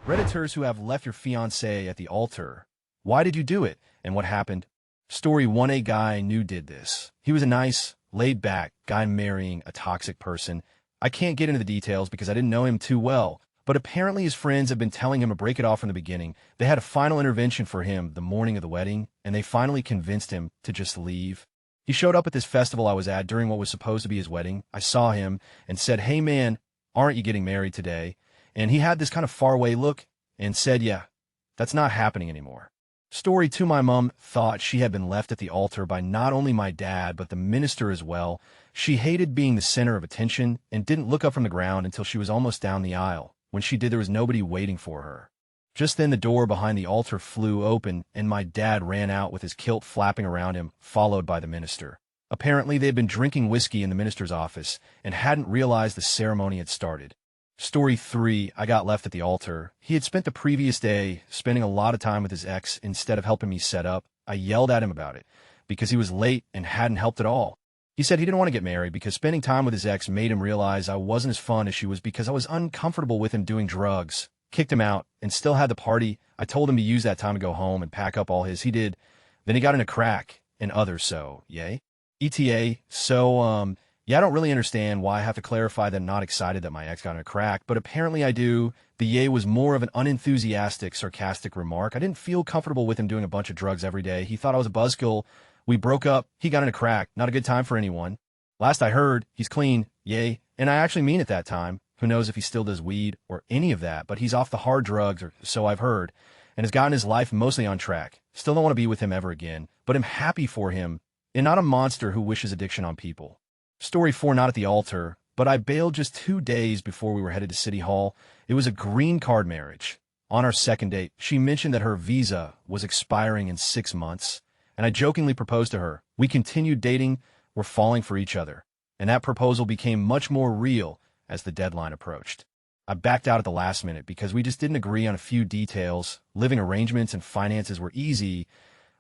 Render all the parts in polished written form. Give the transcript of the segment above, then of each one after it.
Redditors who have left your fiance at the altar. Why did you do it, and what happened? Story 1. A guy I knew did this. He was a nice, laid-back guy marrying a toxic person. I can't get into the details because I didn't know him too well, but apparently his friends have been telling him to break it off from the beginning. They had a final intervention for him the morning of the wedding, and they finally convinced him to just leave. He showed up at this festival I was at during what was supposed to be his wedding. I saw him and said, "Hey man, aren't you getting married today?" And he had this kind of faraway look and said, "Yeah, that's not happening anymore." Story 2. My mom thought she had been left at the altar by not only my dad, but the minister as well. She hated being the center of attention and didn't look up from the ground until she was almost down the aisle. When she did, there was nobody waiting for her. Just then the door behind the altar flew open, and my dad ran out with his kilt flapping around him, followed by the minister. Apparently, they had been drinking whiskey in the minister's office and hadn't realized the ceremony had started. Story 3. I got left at the altar. He had spent the previous day spending a lot of time with his ex instead of helping me set up. I yelled at him about it because he was late and hadn't helped at all. He said he didn't want to get married because spending time with his ex made him realize I wasn't as fun as she was because I was uncomfortable with him doing drugs. Kicked him out and still had the party. I told him to use that time to go home and pack up all his. He did. Then he got into crack and others, so yay. ETA. Yeah, I don't really understand why I have to clarify that I'm not excited that my ex got into crack, but apparently I do. The yay was more of an unenthusiastic, sarcastic remark. I didn't feel comfortable with him doing a bunch of drugs every day. He thought I was a buzzkill. We broke up. He got into crack. Not a good time for anyone. Last I heard, he's clean. Yay. And I actually mean at that time. Who knows if he still does weed or any of that, but he's off the hard drugs, or so I've heard, and has gotten his life mostly on track. Still don't want to be with him ever again, but I'm happy for him and not a monster who wishes addiction on people. Story 4. Not at the altar, but I bailed just 2 days before we were headed to City Hall. It was a green card marriage. On our second date, she mentioned that her visa was expiring in 6 months, and I jokingly proposed to her. We continued dating, were falling for each other, and that proposal became much more real as the deadline approached. I backed out at the last minute because we just didn't agree on a few details. Living arrangements and finances were easy.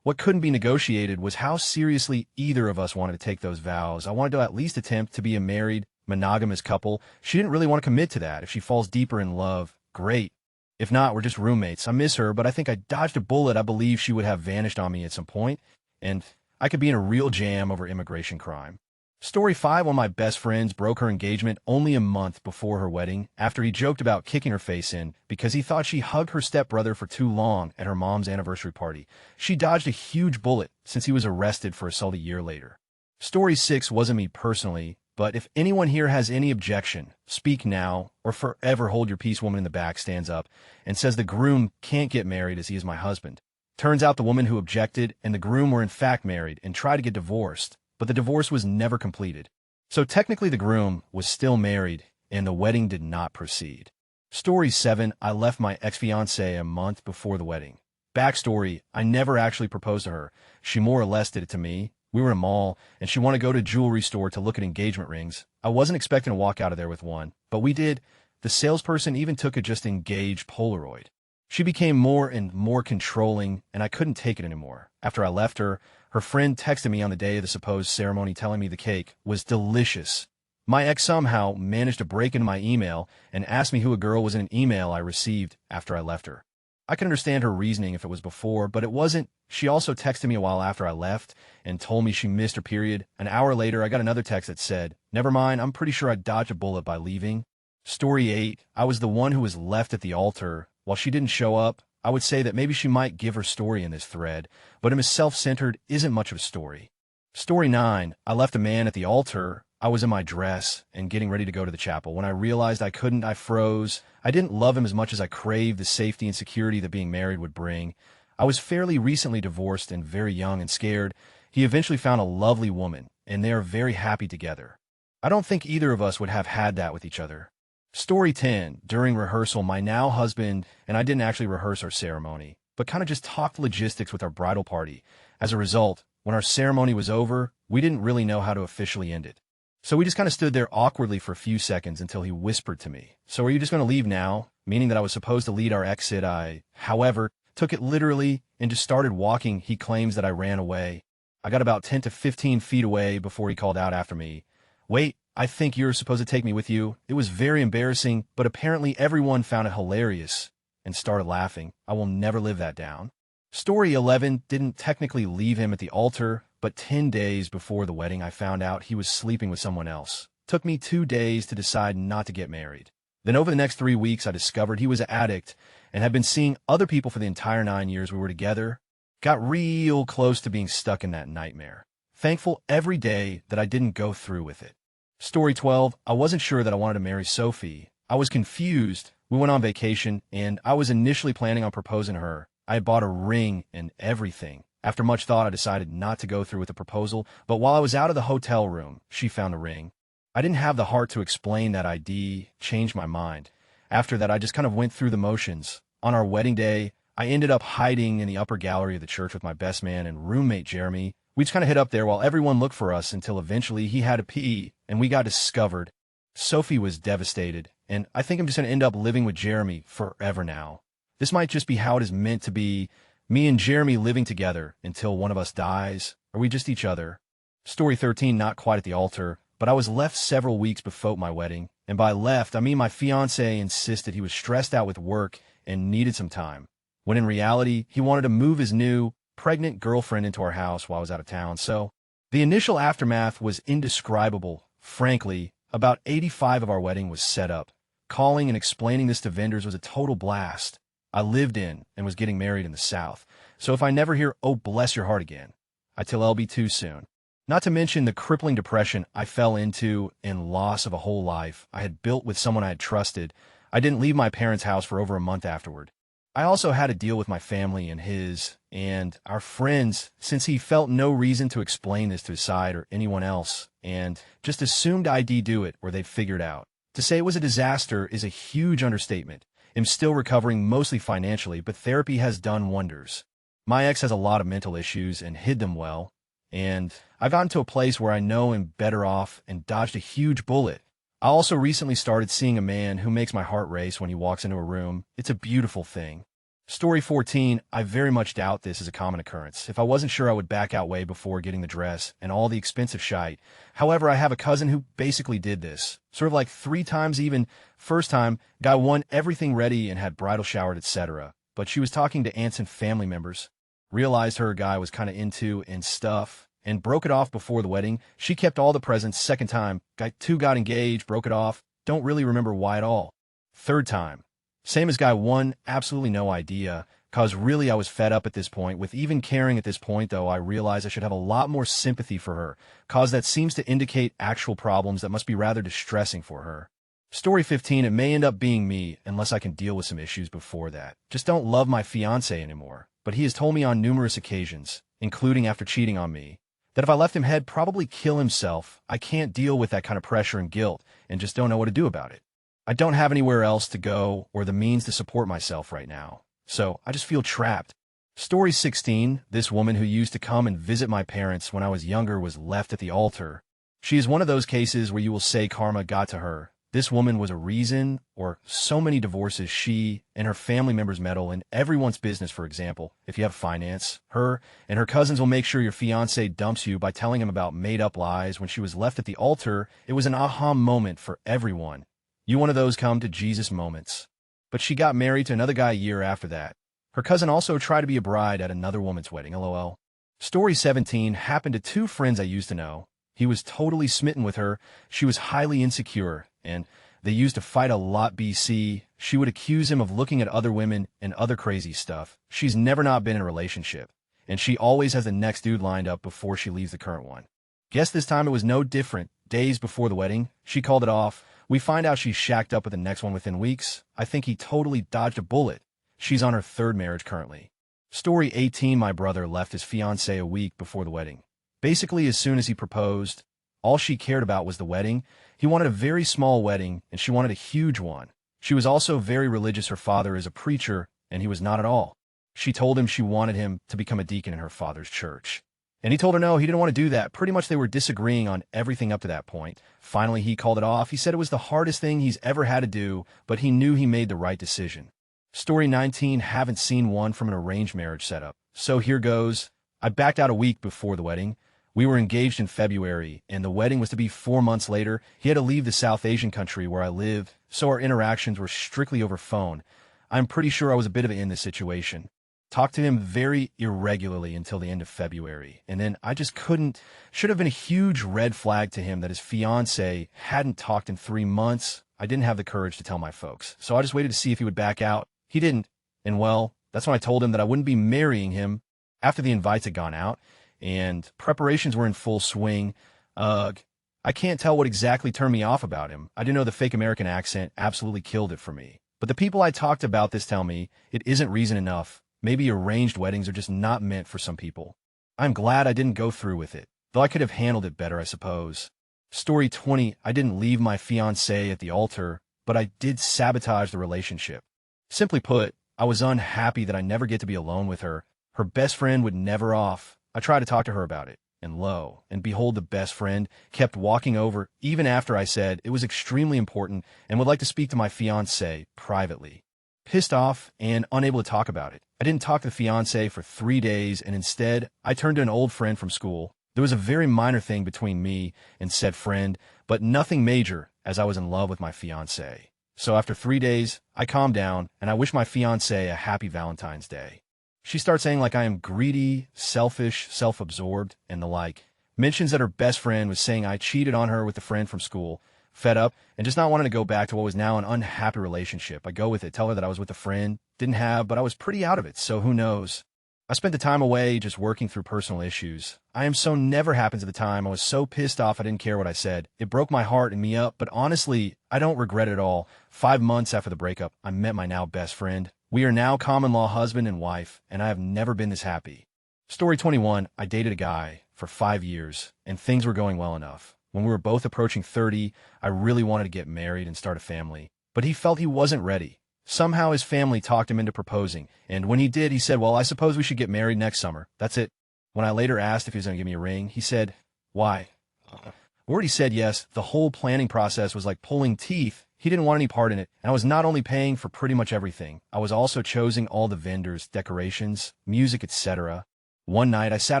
What couldn't be negotiated was how seriously either of us wanted to take those vows. I wanted to at least attempt to be a married, monogamous couple. She didn't really want to commit to that. If she falls deeper in love, great. If not, we're just roommates. I miss her, but I think I dodged a bullet. I believe she would have vanished on me at some point, and I could be in a real jam over immigration crime. Story 5. One of my best friends broke her engagement only a month before her wedding after he joked about kicking her face in because he thought she hugged her stepbrother for too long at her mom's anniversary party. She dodged a huge bullet since he was arrested for assault a year later. Story 6. Wasn't me personally, but if anyone here has any objection, speak now or forever hold your peace. Woman in the back stands up and says the groom can't get married as he is my husband. Turns out the woman who objected and the groom were in fact married and tried to get divorced, but the divorce was never completed. So technically the groom was still married and the wedding did not proceed. Story 7. I left my ex-fiance a month before the wedding. Backstory. I never actually proposed to her. She more or less did it to me. We were in a mall and she wanted to go to a jewelry store to look at engagement rings. I wasn't expecting to walk out of there with one, but we did. The salesperson even took a just engaged Polaroid. She became more and more controlling, and I couldn't take it anymore. After I left her, her friend texted me on the day of the supposed ceremony telling me the cake was delicious. My ex somehow managed to break into my email and asked me who a girl was in an email I received after I left her. I can understand her reasoning if it was before, but it wasn't. She also texted me a while after I left and told me she missed her period. An hour later, I got another text that said, "Never mind, I'm pretty sure I dodged a bullet by leaving." Story 8. I was the one who was left at the altar. While she didn't show up, I would say that maybe she might give her story in this thread, but it is self-centered, isn't much of a story. Story 9. I left a man at the altar. I was in my dress and getting ready to go to the chapel. When I realized I couldn't, I froze. I didn't love him as much as I craved the safety and security that being married would bring. I was fairly recently divorced and very young and scared. He eventually found a lovely woman, and they are very happy together. I don't think either of us would have had that with each other. Story 10. During rehearsal, my now husband and I didn't actually rehearse our ceremony, but kind of just talked logistics with our bridal party. As a result, when our ceremony was over, we didn't really know how to officially end it. So we just kind of stood there awkwardly for a few seconds until he whispered to me, "So are you just going to leave now?" Meaning that I was supposed to lead our exit. I, however, took it literally and just started walking. He claims that I ran away. I got about 10 to 15 feet away before he called out after me, "Wait, I think you're supposed to take me with you." It was very embarrassing, but apparently everyone found it hilarious. and started laughing. I will never live that down. Story 11 didn't technically leave him at the altar, but 10 days before the wedding I found out he was sleeping with someone else. Took me 2 days to decide not to get married. Then over the next 3 weeks I discovered he was an addict and had been seeing other people for the entire 9 years we were together. Got real close to being stuck in that nightmare. Thankful every day that I didn't go through with it. Story 12, I wasn't sure that I wanted to marry Sophie. I was confused. We went on vacation, and I was initially planning on proposing to her. I had bought a ring and everything. After much thought, I decided not to go through with the proposal, but while I was out of the hotel room, she found the ring. I didn't have the heart to explain that ID, changed my mind. After that, I just kind of went through the motions. On our wedding day, I ended up hiding in the upper gallery of the church with my best man and roommate, Jeremy. We just kind of hid up there while everyone looked for us until eventually he had to pee, and we got discovered. Sophie was devastated, and I think I'm just going to end up living with Jeremy forever now. This might just be how it is meant to be, me and Jeremy living together until one of us dies, or we just each other. Story 13, not quite at the altar, but I was left several weeks before my wedding, and by left, I mean my fiancé insisted he was stressed out with work and needed some time, when in reality, he wanted to move his new, pregnant girlfriend into our house while I was out of town. So the initial aftermath was indescribable. Frankly, about 85% of our wedding was set up. Calling and explaining this to vendors was a total blast. I lived in and was getting married in the South. So if I never hear, "Oh, bless your heart" again, I tell LB too soon. Not to mention the crippling depression I fell into and loss of a whole life I had built with someone I had trusted. I didn't leave my parents' house for over a month afterward. I also had to deal with my family and his and our friends since he felt no reason to explain this to his side or anyone else and just assumed I'd do it or they'd figure it out. To say it was a disaster is a huge understatement. I'm still recovering mostly financially, but therapy has done wonders. My ex has a lot of mental issues and hid them well, and I've gotten to a place where I know I'm better off and dodged a huge bullet. I also recently started seeing a man who makes my heart race when he walks into a room. It's a beautiful thing. Story 14, I very much doubt this is a common occurrence. If I wasn't sure, I would back out way before getting the dress and all the expensive shite. However, I have a cousin who basically did this. Sort of like 3 times even. First time, guy won everything ready and had bridal showered, etc. But she was talking to aunts and family members. Realized her guy was kind of into and stuff, and broke it off before the wedding. She kept all the presents. Second time, guy 2 got engaged, broke it off. Don't really remember why at all. Third time, same as guy 1, absolutely no idea, cause really I was fed up at this point. With even caring at this point though, I realized I should have a lot more sympathy for her, cause that seems to indicate actual problems that must be rather distressing for her. Story 15, it may end up being me unless I can deal with some issues before that. Just don't love my fiancé anymore, but he has told me on numerous occasions, including after cheating on me, that if I left him, he'd probably kill himself. I can't deal with that kind of pressure and guilt and just don't know what to do about it. I don't have anywhere else to go or the means to support myself right now, so I just feel trapped. Story 16, this woman who used to come and visit my parents when I was younger was left at the altar. She is one of those cases where you will say karma got to her. This woman was a reason, or so many divorces she and her family members meddle in everyone's business. For example, if you have finance, her and her cousins will make sure your fiancé dumps you by telling him about made-up lies. When she was left at the altar, it was an aha moment for everyone. You one of those come to Jesus moments. But she got married to another guy a year after that. Her cousin also tried to be a bride at another woman's wedding, lol. Story 17 happened to 2 friends I used to know. He was totally smitten with her. She was highly insecure, and they used to fight a lot. BC, she would accuse him of looking at other women and other crazy stuff. She's never not been in a relationship, and she always has the next dude lined up before she leaves the current one. Guess this time it was no different. Days before the wedding, she called it off. We find out she's shacked up with the next one within weeks. I think he totally dodged a bullet. She's on her 3rd marriage currently. Story 18, my brother left his fiancée a week before the wedding. Basically, as soon as he proposed, all she cared about was the wedding. He wanted a very small wedding, and she wanted a huge one. She was also very religious. Her father is a preacher, and he was not at all. She told him she wanted him to become a deacon in her father's church. And he told her no, he didn't want to do that. Pretty much they were disagreeing on everything up to that point. Finally, he called it off. He said it was the hardest thing he's ever had to do, but he knew he made the right decision. Story 19, haven't seen one from an arranged marriage setup. So here goes. I backed out a week before the wedding. We were engaged in February, and the wedding was to be 4 months later. He had to leave the South Asian country where I live, so our interactions were strictly over phone. I'm pretty sure I was a bit of an in this situation. Talked to him very irregularly until the end of February, and then I just couldn't. Should have been a huge red flag to him that his fiance hadn't talked in 3 months. I didn't have the courage to tell my folks, so I just waited to see if he would back out. He didn't, and well, that's when I told him that I wouldn't be marrying him after the invites had gone out, and preparations were in full swing. Ugh. I can't tell what exactly turned me off about him. I didn't know the fake American accent absolutely killed it for me. But the people I talked about this tell me it isn't reason enough. Maybe arranged weddings are just not meant for some people. I'm glad I didn't go through with it, though I could have handled it better, I suppose. Story 20, I didn't leave my fiancée at the altar, but I did sabotage the relationship. Simply put, I was unhappy that I never get to be alone with her. Her best friend would never off. I tried to talk to her about it, and lo and behold, the best friend kept walking over even after I said it was extremely important and would like to speak to my fiancé privately. Pissed off and unable to talk about it, I didn't talk to the fiancé for 3 days, and instead, I turned to an old friend from school. There was a very minor thing between me and said friend, but nothing major, as I was in love with my fiancé. So after 3 days, I calmed down, and I wished my fiancé a happy Valentine's Day. She starts saying like I am greedy, selfish, self-absorbed, and the like. Mentions that her best friend was saying I cheated on her with a friend from school. Fed up, and just not wanting to go back to what was now an unhappy relationship. I go with it, tell her that I was with a friend, didn't have, but I was pretty out of it, so who knows. I spent the time away just working through personal issues. I am so never happens at the time. I was so pissed off I didn't care what I said. It broke my heart and me up, but honestly, I don't regret it at all. 5 months after the breakup, I met my now best friend. We are now common-law husband and wife, and I have never been this happy. Story 21, I dated a guy for 5 years, and things were going well enough. When we were both approaching 30, I really wanted to get married and start a family, but he felt he wasn't ready. Somehow his family talked him into proposing, and when he did, he said, well, I suppose we should get married next summer. That's it. When I later asked if he was going to give me a ring, he said, why? I already said yes. The whole planning process was like pulling teeth. He didn't want any part in it, and I was not only paying for pretty much everything, I was also choosing all the vendors, decorations, music, etc. One night, I sat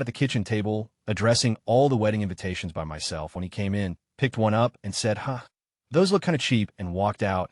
at the kitchen table, addressing all the wedding invitations by myself. When he came in, picked one up and said, those look kind of cheap, and walked out.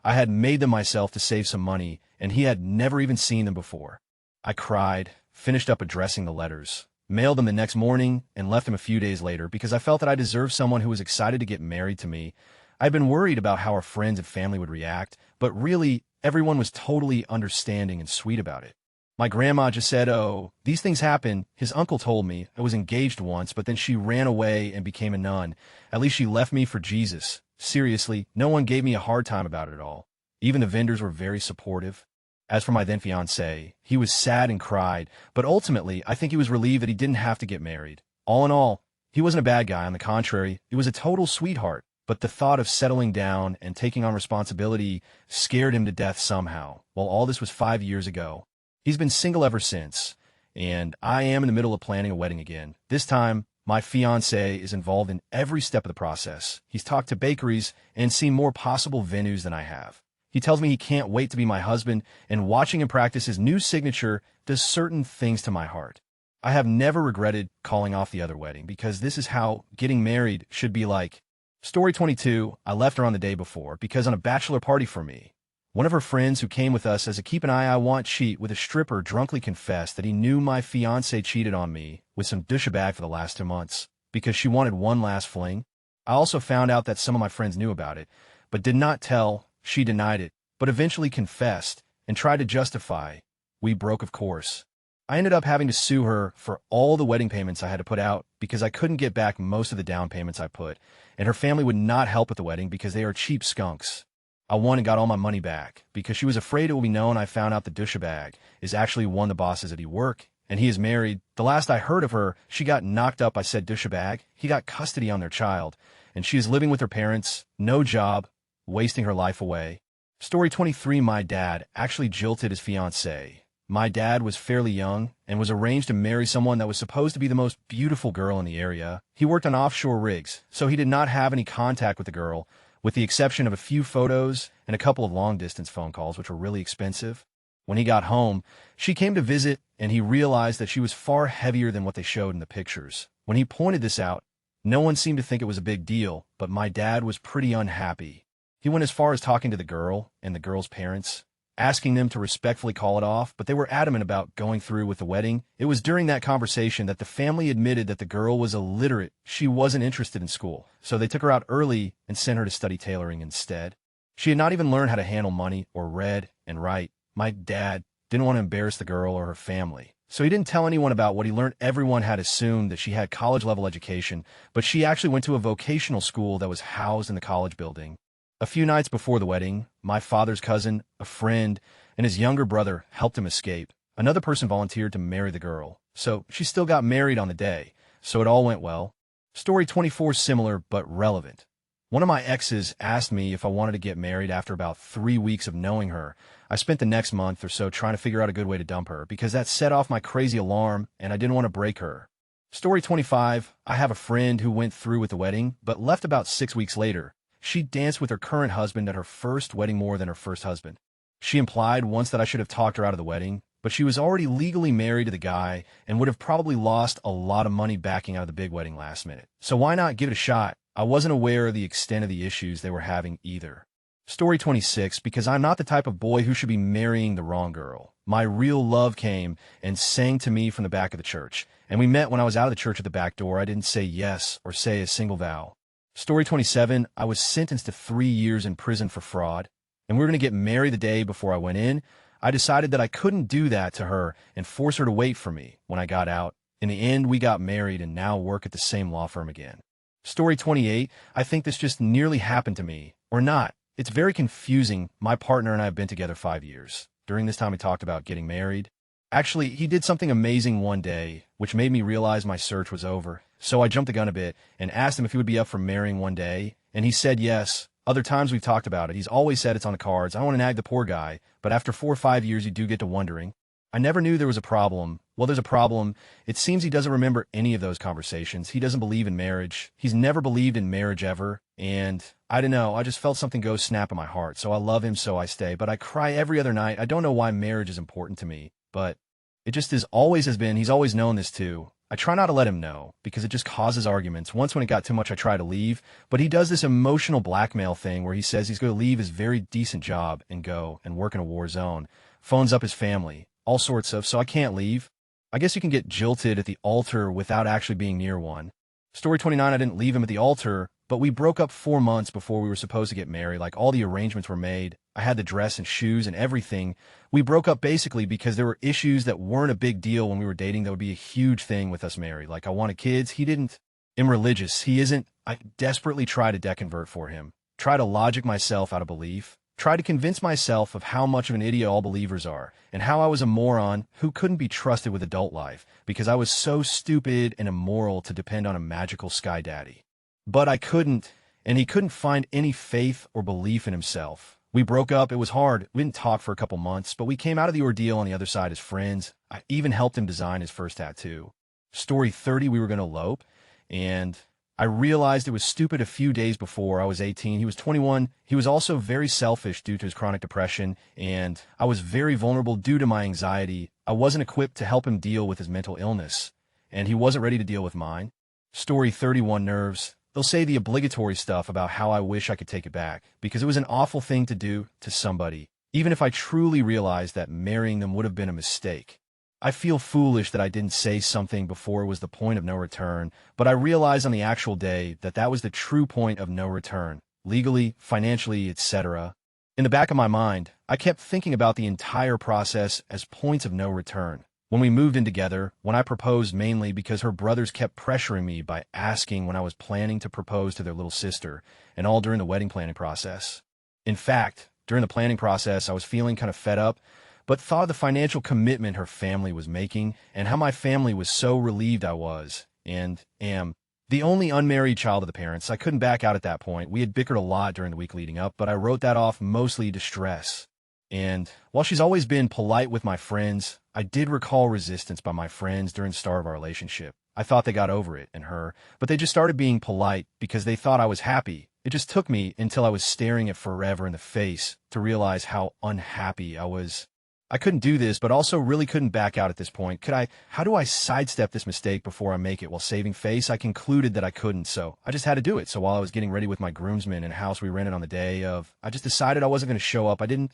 I had made them myself to save some money, and he had never even seen them before. I cried, finished up addressing the letters, mailed them the next morning, and left them a few days later because I felt that I deserved someone who was excited to get married to me. I'd been worried about how our friends and family would react, but really, everyone was totally understanding and sweet about it. My grandma just said, oh, these things happen. His uncle told me I was engaged once, but then she ran away and became a nun. At least she left me for Jesus. Seriously, no one gave me a hard time about it at all. Even the vendors were very supportive. As for my then fiancé, he was sad and cried, but ultimately, I think he was relieved that he didn't have to get married. All in all, he wasn't a bad guy. On the contrary, he was a total sweetheart. But the thought of settling down and taking on responsibility scared him to death somehow. Well, all this was 5 years ago. He's been single ever since, and I am in the middle of planning a wedding again. This time, my fiancé is involved in every step of the process. He's talked to bakeries and seen more possible venues than I have. He tells me he can't wait to be my husband, and watching him practice his new signature does certain things to my heart. I have never regretted calling off the other wedding because this is how getting married should be like. Story 22, I left her on the day before because on a bachelor party for me, one of her friends who came with us as a keep an eye I want cheat with a stripper drunkenly confessed that he knew my fiancé cheated on me with some douchebag for the last 2 months because she wanted one last fling. I also found out that some of my friends knew about it, but did not tell. She denied it, but eventually confessed and tried to justify. We broke, of course. I ended up having to sue her for all the wedding payments I had to put out because I couldn't get back most of the down payments I put, and her family would not help with the wedding because they are cheap skunks. I won and got all my money back because she was afraid it will be known I found out the douchebag is actually one of the bosses at work, and he is married. The last I heard of her, she got knocked up by said douchebag. He got custody on their child, and she is living with her parents, no job, wasting her life away. Story 23, my dad actually jilted his fiancée. My dad was fairly young and was arranged to marry someone that was supposed to be the most beautiful girl in the area. He worked on offshore rigs, so he did not have any contact with the girl, with the exception of a few photos and a couple of long-distance phone calls, which were really expensive. When he got home, she came to visit, and he realized that she was far heavier than what they showed in the pictures. When he pointed this out, no one seemed to think it was a big deal, but my dad was pretty unhappy. He went as far as talking to the girl and the girl's parents. asking them to respectfully call it off, but they were adamant about going through with the wedding. It was during that conversation that the family admitted that the girl was illiterate. She wasn't interested in school, so they took her out early and sent her to study tailoring instead. She had not even learned how to handle money or read and write. My dad didn't want to embarrass the girl or her family, so he didn't tell anyone about what he learned. Everyone had assumed that she had college-level education, but she actually went to a vocational school that was housed in the college building. A few nights before the wedding, my father's cousin, a friend, and his younger brother helped him escape. Another person volunteered to marry the girl, so she still got married on the day, so it all went well. Story 24 is similar but relevant. One of my exes asked me if I wanted to get married after about 3 weeks of knowing her. I spent the next month or so trying to figure out a good way to dump her because that set off my crazy alarm and I didn't want to break her. Story 25, I have a friend who went through with the wedding but left about 6 weeks later. She danced with her current husband at her first wedding more than her first husband. She implied once that I should have talked her out of the wedding, but she was already legally married to the guy and would have probably lost a lot of money backing out of the big wedding last minute. So why not give it a shot? I wasn't aware of the extent of the issues they were having either. Story 26, because I'm not the type of boy who should be marrying the wrong girl. My real love came and sang to me from the back of the church, and we met when I was out of the church at the back door. I didn't say yes or say a single vow. Story 27, I was sentenced to 3 years in prison for fraud, and we were going to get married the day before I went in. I decided that I couldn't do that to her and force her to wait for me when I got out. In the end, we got married and now work at the same law firm again. Story 28, I think this just nearly happened to me, or not. It's very confusing. My partner and I have been together 5 years. During this time, we talked about getting married. Actually, he did something amazing one day, which made me realize my search was over. So I jumped the gun a bit and asked him if he would be up for marrying one day, and he said yes. Other times we've talked about it. He's always said it's on the cards. I don't want to nag the poor guy, but after 4 or 5 years, you do get to wondering. I never knew there was a problem. Well, there's a problem. It seems he doesn't remember any of those conversations. He doesn't believe in marriage. He's never believed in marriage ever, and I don't know. I just felt something go snap in my heart, so I love him, so I stay, but I cry every other night. I don't know why marriage is important to me, but it just is, always has been. He's always known this too. I try not to let him know because it just causes arguments. Once when it got too much, I try to leave, but he does this emotional blackmail thing where he says he's going to leave his very decent job and go and work in a war zone, phones up his family, all sorts of, so I can't leave. I guess you can get jilted at the altar without actually being near one. Story 29, I didn't leave him at the altar, but we broke up 4 months before we were supposed to get married. Like, all the arrangements were made. I had the dress and shoes and everything. We broke up basically because there were issues that weren't a big deal when we were dating that would be a huge thing with us married. Like, I wanted kids. He didn't. I'm religious. He isn't. I desperately try to deconvert for him. Try to logic myself out of belief. Try to convince myself of how much of an idiot all believers are and how I was a moron who couldn't be trusted with adult life because I was so stupid and immoral to depend on a magical sky daddy. But I couldn't, and he couldn't find any faith or belief in himself. We broke up. It was hard. We didn't talk for a couple months, but we came out of the ordeal on the other side as friends. I even helped him design his first tattoo. Story 30, we were going to elope, and I realized it was stupid a few days before I was 18. He was 21. He was also very selfish due to his chronic depression, and I was very vulnerable due to my anxiety. I wasn't equipped to help him deal with his mental illness, and he wasn't ready to deal with mine. Story 31, nerves. They'll say the obligatory stuff about how I wish I could take it back, because it was an awful thing to do to somebody, even if I truly realized that marrying them would have been a mistake. I feel foolish that I didn't say something before it was the point of no return, but I realized on the actual day that that was the true point of no return, legally, financially, etc. In the back of my mind, I kept thinking about the entire process as points of no return. When we moved in together, when I proposed mainly because her brothers kept pressuring me by asking when I was planning to propose to their little sister, and all during the wedding planning process. In fact, during the planning process, I was feeling kind of fed up, but thought of the financial commitment her family was making and how my family was so relieved I was, and am, the only unmarried child of the parents. I couldn't back out at that point. We had bickered a lot during the week leading up, but I wrote that off mostly to stress. And while she's always been polite with my friends, I did recall resistance by my friends during the start of our relationship. I thought they got over it and her, but they just started being polite because they thought I was happy. It just took me until I was staring it forever in the face to realize how unhappy I was. I couldn't do this, but also really couldn't back out at this point. How do I sidestep this mistake before I make it while saving face? I concluded that I couldn't, so I just had to do it. So while I was getting ready with my groomsmen in a house we rented on the day of, I just decided I wasn't going to show up. I didn't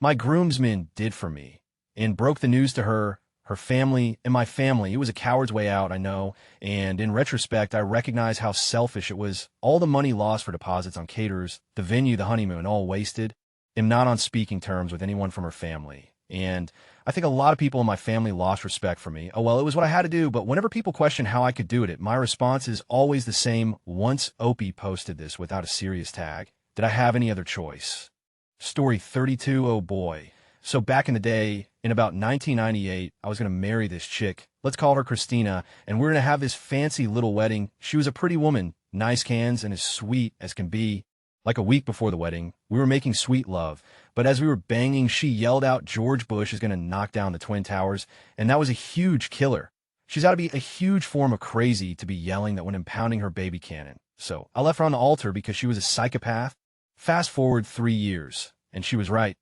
My groomsmen did for me and broke the news to her, her family, and my family. It was a coward's way out, I know, and in retrospect, I recognize how selfish it was. All the money lost for deposits on caterers, the venue, the honeymoon, all wasted. Am not on speaking terms with anyone from her family. And I think a lot of people in my family lost respect for me. Oh, well, it was what I had to do, but whenever people question how I could do it, my response is always the same. Once Opie posted this without a serious tag, did I have any other choice? Story 32, oh boy. So back in the day, in about 1998, I was going to marry this chick. Let's call her Christina, and we're going to have this fancy little wedding. She was a pretty woman, nice cans, and as sweet as can be. Like a week before the wedding, we were making sweet love, but as we were banging, she yelled out George Bush is going to knock down the Twin Towers, and that was a huge killer. She's got to be a huge form of crazy to be yelling that when impounding her baby cannon. So I left her on the altar because she was a psychopath. Fast forward 3 years, and she was right.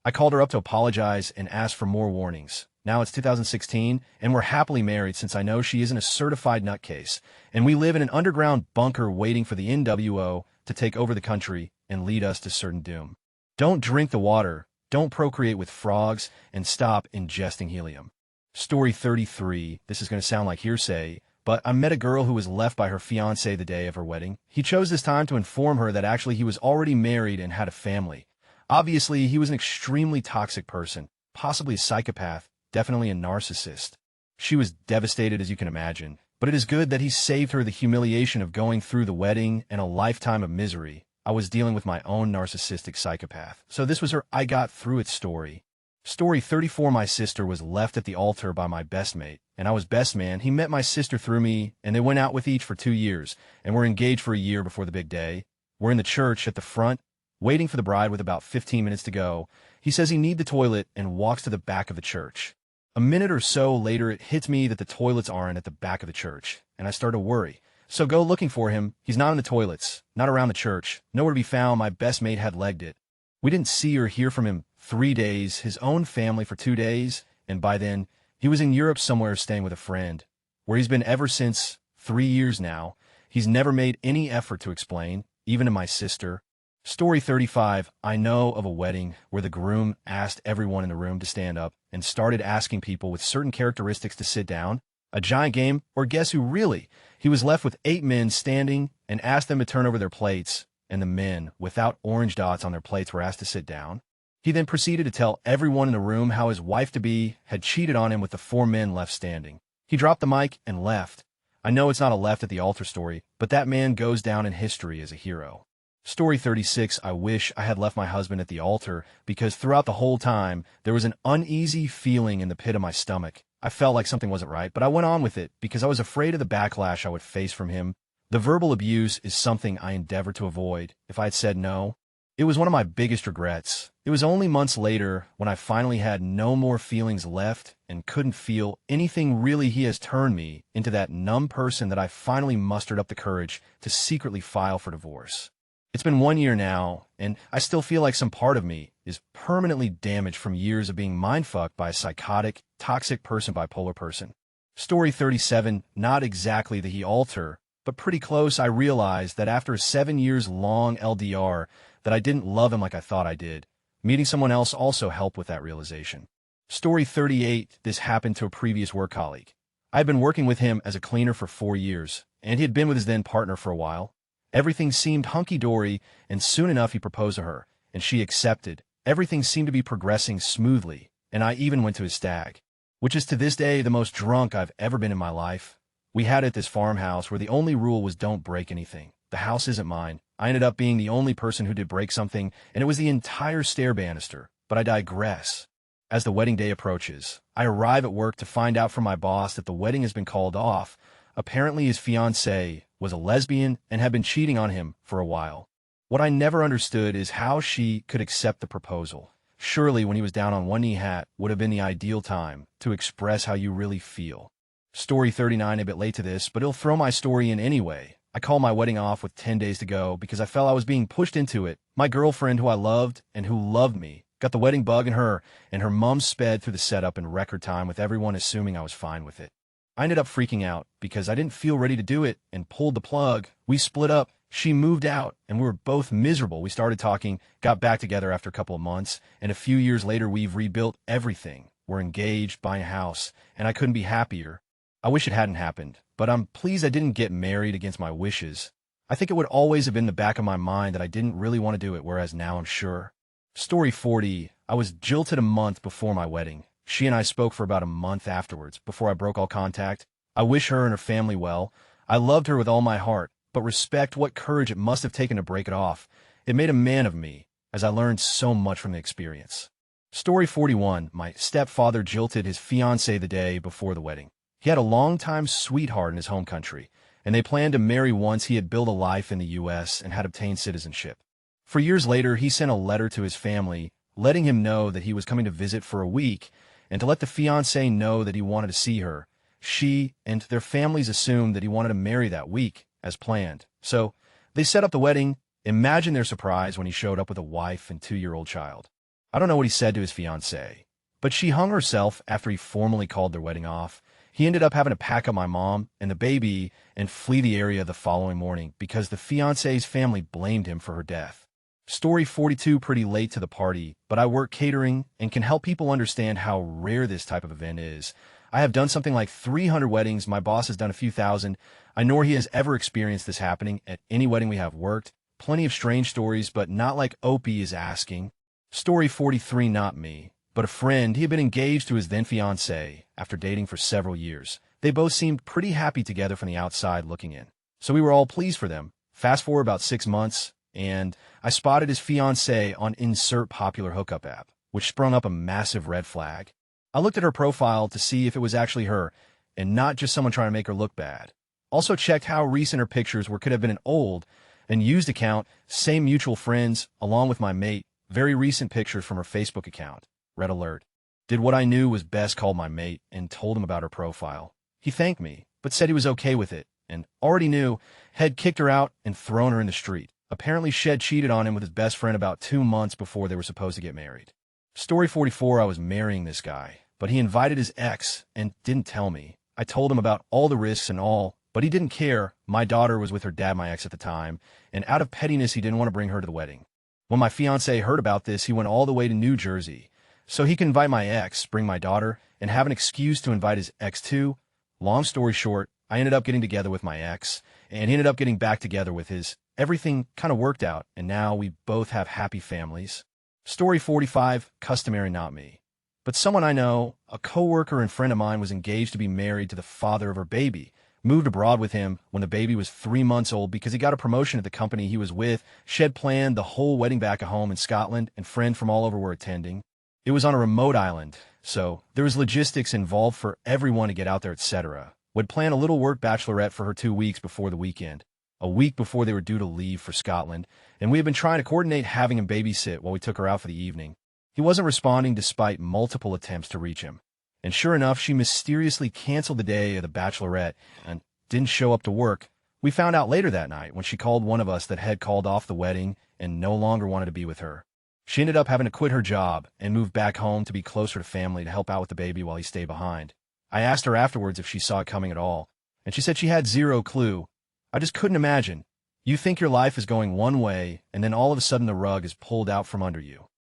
I called her up to apologize and ask for more warnings. Now it's 2016, and we're happily married since I know she isn't a certified nutcase, and we live in an underground bunker waiting for the NWO to take over the country and lead us to certain doom. Don't drink the water, don't procreate with frogs, and stop ingesting helium. Story 33, this is going to sound like hearsay, but I met a girl who was left by her fiance the day of her wedding. He chose this time to inform her that actually he was already married and had a family. Obviously, he was an extremely toxic person, possibly a psychopath, definitely a narcissist. She was devastated, as you can imagine, but it is good that he saved her the humiliation of going through the wedding and a lifetime of misery. I was dealing with my own narcissistic psychopath. So this was her I got through it story. Story 34, my sister was left at the altar by my best mate, and I was best man. He met my sister through me, and they went out with each for 2 years, and were engaged for a year before the big day. We're in the church at the front, waiting for the bride with about 15 minutes to go. He says he needs the toilet and walks to the back of the church. A minute or so later, it hits me that the toilets aren't at the back of the church, and I start to worry. So go looking for him. He's not in the toilets, not around the church, nowhere to be found. My best mate had legged it. We didn't see or hear from him 3 days, his own family for 2 days, and by then, he was in Europe somewhere staying with a friend, where he's been ever since. 3 years now. He's never made any effort to explain, even to my sister. Story 35, I know of a wedding where the groom asked everyone in the room to stand up and started asking people with certain characteristics to sit down. A giant game, or guess who really? He was left with 8 men standing and asked them to turn over their plates, and the men, without orange dots on their plates, were asked to sit down. He then proceeded to tell everyone in the room how his wife-to-be had cheated on him with the 4 men left standing. He dropped the mic and left. I know it's not a left at the altar story, but that man goes down in history as a hero. Story 36, I wish I had left my husband at the altar because throughout the whole time, there was an uneasy feeling in the pit of my stomach. I felt like something wasn't right, but I went on with it because I was afraid of the backlash I would face from him. The verbal abuse is something I endeavor to avoid. If I had said no, it was one of my biggest regrets. It was only months later when I finally had no more feelings left and couldn't feel anything really. He has turned me into that numb person that I finally mustered up the courage to secretly file for divorce. It's been 1 year now, and I still feel like some part of me is permanently damaged from years of being mindfucked by a psychotic, toxic person, bipolar person. Story 37, not exactly the he altar, but pretty close. I realized that after a 7 years long LDR that I didn't love him like I thought I did. Meeting someone else also helped with that realization. Story 38, this happened to a previous work colleague. I had been working with him as a cleaner for 4 years, and he had been with his then partner for a while. Everything seemed hunky-dory, and soon enough he proposed to her, and she accepted. Everything seemed to be progressing smoothly, and I even went to his stag, which is to this day the most drunk I've ever been in my life. We had it at this farmhouse where the only rule was don't break anything. The house isn't mine. I ended up being the only person who did break something, and it was the entire stair banister. But I digress. As the wedding day approaches, I arrive at work to find out from my boss that the wedding has been called off. Apparently his fiancée was a lesbian and had been cheating on him for a while. What I never understood is how she could accept the proposal. Surely when he was down on one knee would have been the ideal time to express how you really feel. Story 39, a bit late to this, but it'll throw my story in anyway. I called my wedding off with 10 days to go because I felt I was being pushed into it. My girlfriend, who I loved and who loved me, got the wedding bug in her, and her mom sped through the setup in record time with everyone assuming I was fine with it. I ended up freaking out because I didn't feel ready to do it and pulled the plug. We split up, She moved out, and we were both miserable. We started talking, got back together after a couple of months, and a few years later we've rebuilt everything. We're engaged, buying a house, and I couldn't be happier. I wish it hadn't happened, but I'm pleased I didn't get married against my wishes. I think it would always have been in the back of my mind that I didn't really want to do it, whereas now I'm sure. Story 40. I was jilted a month before my wedding. She and I spoke for about a month afterwards, before I broke all contact. I wish her and her family well. I loved her with all my heart, but respect what courage it must have taken to break it off. It made a man of me, as I learned so much from the experience. Story 41. My stepfather jilted his fiancée the day before the wedding. He had a longtime sweetheart in his home country, and they planned to marry once he had built a life in the U.S. and had obtained citizenship. For years later, he sent a letter to his family, letting him know that he was coming to visit for a week, and to let the fiancée know that he wanted to see her. She and their families assumed that he wanted to marry that week, as planned. So, they set up the wedding. Imagine their surprise when he showed up with a wife and 2-year-old child. I don't know what he said to his fiancée, but she hung herself after he formally called their wedding off. He ended up having to pack up my mom and the baby and flee the area the following morning because the fiancé's family blamed him for her death. Story 42. Pretty late to the party, but I work catering and can help people understand how rare this type of event is. I have done something like 300 weddings. My boss has done a few thousand. I nor he has ever experienced this happening at any wedding we have worked. Plenty of strange stories, but not like Opie is asking. Story 43. Not me, but a friend. He had been engaged to his then fiancée after dating for several years. They both seemed pretty happy together from the outside looking in, so we were all pleased for them. Fast forward about 6 months, and I spotted his fiancée on insert popular hookup app, which sprung up a massive red flag. I looked at her profile to see if it was actually her, and not just someone trying to make her look bad. Also checked how recent her pictures were. Could have been an old and used account, same mutual friends, along with my mate, very recent pictures from her Facebook account. Red alert. Did what I knew was best, called my mate, and told him about her profile. He thanked me, but said he was okay with it, and already knew, had kicked her out and thrown her in the street. Apparently Shed cheated on him with his best friend about 2 months before they were supposed to get married. Story 44. I was marrying this guy, but he invited his ex and didn't tell me. I told him about all the risks and all, but he didn't care. My daughter was with her dad, my ex at the time, and out of pettiness he didn't want to bring her to the wedding. When my fiancé heard about this, he went all the way to New Jersey, so he could invite my ex, bring my daughter, and have an excuse to invite his ex too. Long story short, I ended up getting together with my ex, and he ended up getting back together with his. Everything kind of worked out, and now we both have happy families. Story 45. Customary. Not me, but someone I know, a coworker and friend of mine, was engaged to be married to the father of her baby. Moved abroad with him when the baby was 3 months old because he got a promotion at the company he was with. Shed planned the whole wedding back at home in Scotland, and friends from all over were attending. It was on a remote island, so there was logistics involved for everyone to get out there, etc. Would plan a little work bachelorette for her 2 weeks before the weekend, a week before they were due to leave for Scotland, and we had been trying to coordinate having him babysit while we took her out for the evening. He wasn't responding despite multiple attempts to reach him. And sure enough, she mysteriously canceled the day of the bachelorette and didn't show up to work. We found out later that night when she called one of us that had called off the wedding and no longer wanted to be with her. She ended up having to quit her job and move back home to be closer to family to help out with the baby while he stayed behind. I asked her afterwards if she saw it coming at all, and she said she had zero clue. I just couldn't imagine. You think your life is going one way, and then all of a sudden the rug is pulled out from under you.